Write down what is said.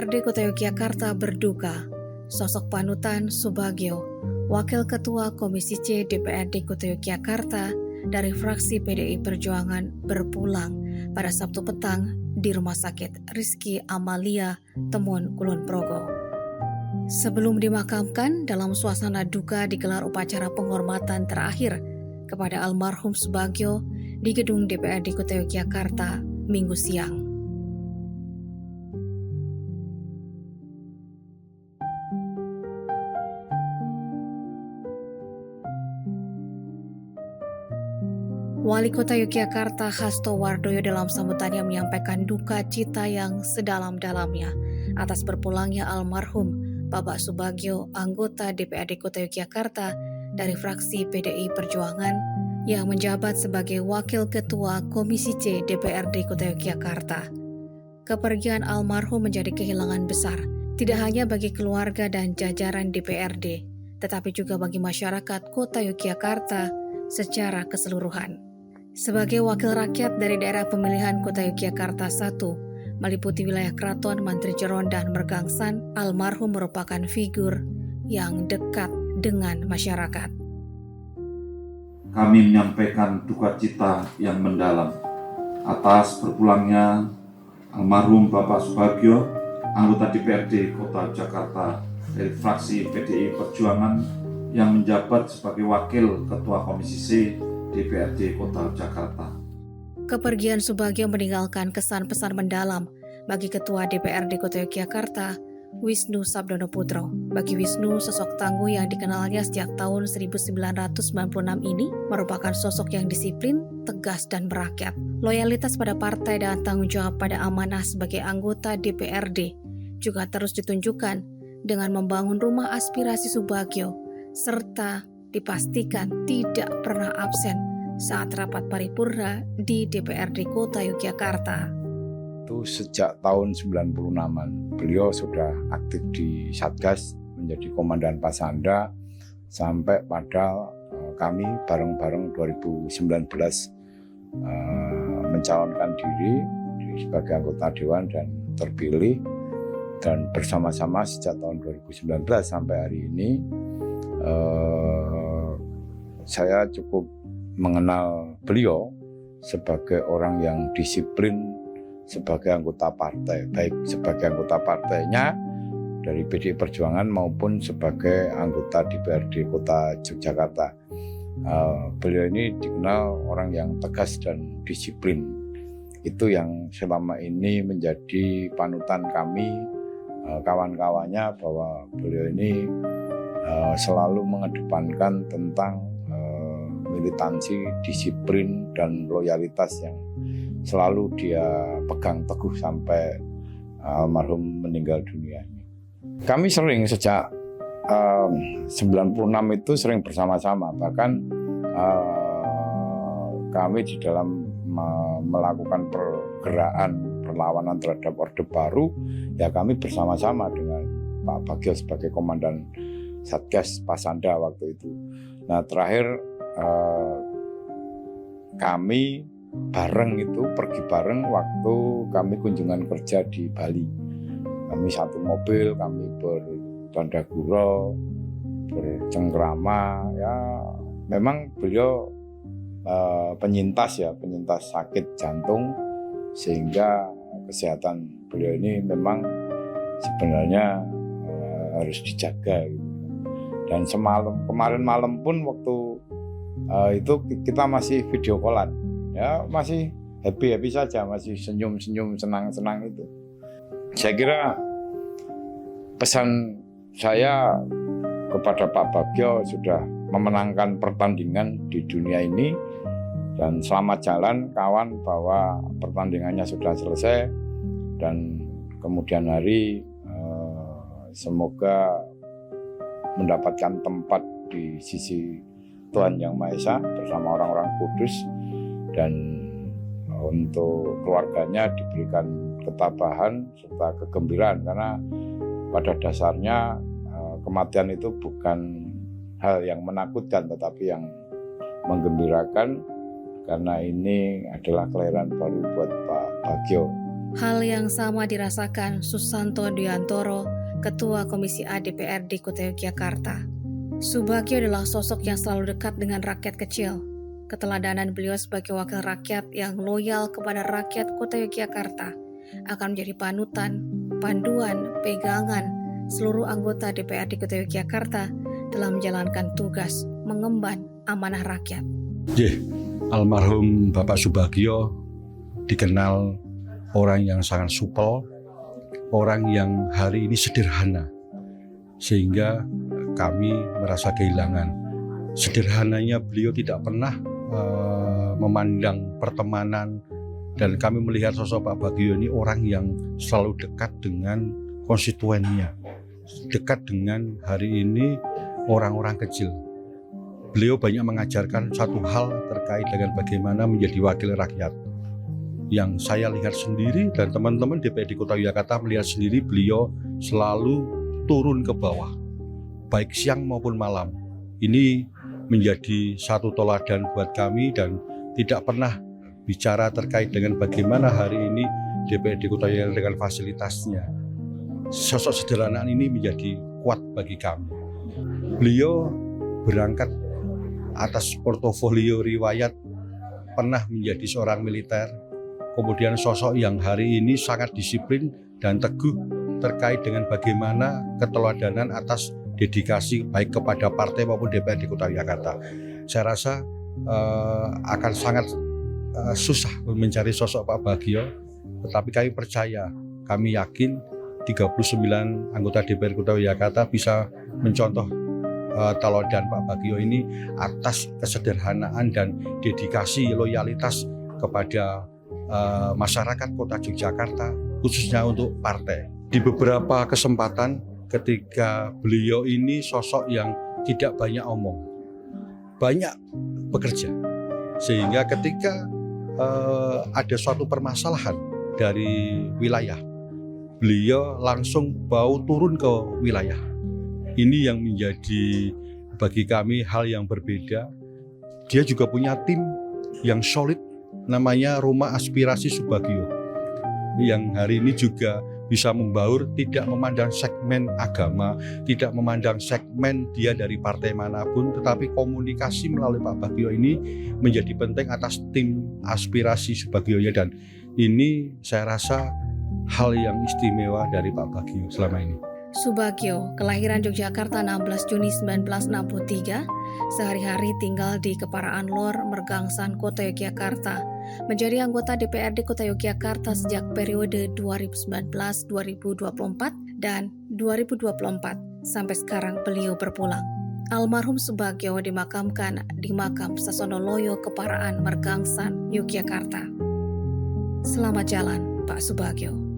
DPRD Kota Yogyakarta berduka, sosok panutan Subagio, Wakil Ketua Komisi C DPRD Kota Yogyakarta dari fraksi PDI Perjuangan berpulang pada Sabtu petang di Rumah Sakit Rizky Amalia, Temon, Kulon Progo. Sebelum dimakamkan, dalam suasana duka digelar upacara penghormatan terakhir kepada almarhum Subagio di gedung DPRD Kota Yogyakarta Minggu siang. Wali Kota Yogyakarta Hasto Wardoyo dalam sambutannya menyampaikan duka cita yang sedalam-dalamnya atas berpulangnya almarhum Bapak Subagio, anggota DPRD Kota Yogyakarta dari fraksi PDI Perjuangan yang menjabat sebagai Wakil Ketua Komisi C DPRD Kota Yogyakarta. Kepergian almarhum menjadi kehilangan besar, tidak hanya bagi keluarga dan jajaran DPRD, tetapi juga bagi masyarakat Kota Yogyakarta secara keseluruhan. Sebagai wakil rakyat dari daerah pemilihan Kota Yogyakarta I, meliputi wilayah Keraton, Mantri Jeron, dan Mergangsan, almarhum merupakan figur yang dekat dengan masyarakat. Kami menyampaikan duka cita yang mendalam atas berpulangnya almarhum Bapak Subagio, anggota DPRD Kota Jakarta dari fraksi PDI Perjuangan yang menjabat sebagai Wakil Ketua Komisi C DPRD Kota Jakarta. Kepergian Subagio meninggalkan kesan-pesan mendalam bagi Ketua DPRD Kota Yogyakarta, Wisnu Sabdono Putro. Bagi Wisnu, sosok tangguh yang dikenalnya sejak tahun 1996 ini merupakan sosok yang disiplin, tegas, dan merakyat. Loyalitas pada partai dan tanggung jawab pada amanah sebagai anggota DPRD juga terus ditunjukkan dengan membangun rumah aspirasi Subagio, serta dipastikan tidak pernah absen saat rapat paripurna di DPRD Kota Yogyakarta. Itu sejak tahun 96-an beliau sudah aktif di Satgas menjadi Komandan Pasanda sampai pada kami bareng-bareng 2019 mencalonkan diri sebagai anggota Dewan dan terpilih, dan bersama-sama sejak tahun 2019 sampai hari ini saya cukup mengenal beliau sebagai orang yang disiplin sebagai anggota partai, baik sebagai anggota partainya dari PDI Perjuangan maupun sebagai anggota DPRD Kota Yogyakarta. Beliau ini dikenal orang yang tegas dan disiplin. Itu yang selama ini menjadi panutan kami, kawan-kawannya, bahwa beliau ini selalu mengedepankan tentang militansi, disiplin, dan loyalitas yang selalu dia pegang teguh sampai almarhum meninggal dunia. Kami sering sejak 96 itu sering bersama-sama, bahkan kami di dalam melakukan pergerakan perlawanan terhadap Orde Baru, ya kami bersama-sama dengan Pak Bagio sebagai Komandan Satgas Pasanda waktu itu. Nah, terakhir kami bareng itu pergi bareng waktu kami kunjungan kerja di Bali. Kami satu mobil, kami bertanda gurau, bercengkrama. Ya, memang beliau penyintas sakit jantung, sehingga kesehatan beliau ini memang sebenarnya harus dijaga gitu. Dan kemarin malam pun waktu itu kita masih video callan, ya masih happy saja, masih senyum senang itu. Saya kira pesan saya kepada Pak Bagio sudah memenangkan pertandingan di dunia ini, dan selamat jalan kawan, bahwa pertandingannya sudah selesai, dan kemudian hari semoga mendapatkan tempat di sisi Tuhan Yang Maha Esa bersama orang-orang kudus, dan untuk keluarganya diberikan ketabahan serta kegembiraan, karena pada dasarnya kematian itu bukan hal yang menakutkan tetapi yang menggembirakan, karena ini adalah kelahiran baru buat Pak Bagio. Hal yang sama dirasakan Susanto Duyantoro, Ketua Komisi A DPRD Kota Yogyakarta. Subagio adalah sosok yang selalu dekat dengan rakyat kecil. Keteladanan beliau sebagai wakil rakyat yang loyal kepada rakyat Kota Yogyakarta akan menjadi panutan, panduan, pegangan seluruh anggota DPRD Kota Yogyakarta dalam menjalankan tugas mengemban amanah rakyat. Almarhum Bapak Subagio dikenal orang yang sangat supel, orang yang hari ini sederhana, sehingga kami merasa kehilangan. Sederhananya beliau tidak pernah memandang pertemanan, dan kami melihat sosok Pak Bagio ini orang yang selalu dekat dengan konstituennya, dekat dengan hari ini orang-orang kecil. Beliau banyak mengajarkan satu hal terkait dengan bagaimana menjadi wakil rakyat. Yang saya lihat sendiri dan teman-teman DPRD Kota Yogyakarta melihat sendiri, beliau selalu turun ke bawah, baik siang maupun malam. Ini menjadi satu teladan buat kami dan tidak pernah bicara terkait dengan bagaimana hari ini DPRD Kota Yogyakarta dengan fasilitasnya. Sosok sederhana ini menjadi kuat bagi kami. Beliau berangkat atas portofolio riwayat, pernah menjadi seorang militer, kemudian sosok yang hari ini sangat disiplin dan teguh terkait dengan bagaimana keteladanan atas dedikasi baik kepada partai maupun DPRD Kota Yogyakarta. Saya rasa akan sangat susah mencari sosok Pak Bagio, tetapi kami percaya, kami yakin 39 anggota DPRD Kota Yogyakarta bisa mencontoh teladan Pak Bagio ini atas kesederhanaan dan dedikasi loyalitas kepada masyarakat Kota Yogyakarta, khususnya untuk partai. Di beberapa kesempatan ketika beliau ini sosok yang tidak banyak omong, banyak bekerja, sehingga ketika ada suatu permasalahan dari wilayah, beliau langsung bawa turun ke wilayah. Ini yang menjadi bagi kami hal yang berbeda. Dia juga punya tim yang solid, namanya Rumah Aspirasi Subagio, yang hari ini juga bisa membaur, tidak memandang segmen agama, tidak memandang segmen dia dari partai manapun, tetapi komunikasi melalui Pak Bagio ini menjadi penting atas tim aspirasi Subagio. Dan ini saya rasa hal yang istimewa dari Pak Bagio selama ini. Subagio, kelahiran Yogyakarta 16 Juni 1963, sehari-hari tinggal di Keparaan Lor, Mergangsan, Kota Yogyakarta. Menjadi anggota DPRD Kota Yogyakarta sejak periode 2019-2024 dan 2024 sampai sekarang beliau berpulang. Almarhum Subagio dimakamkan di makam Sasonoloyo Keparaan, Mergangsan, Yogyakarta. Selamat jalan, Pak Subagio.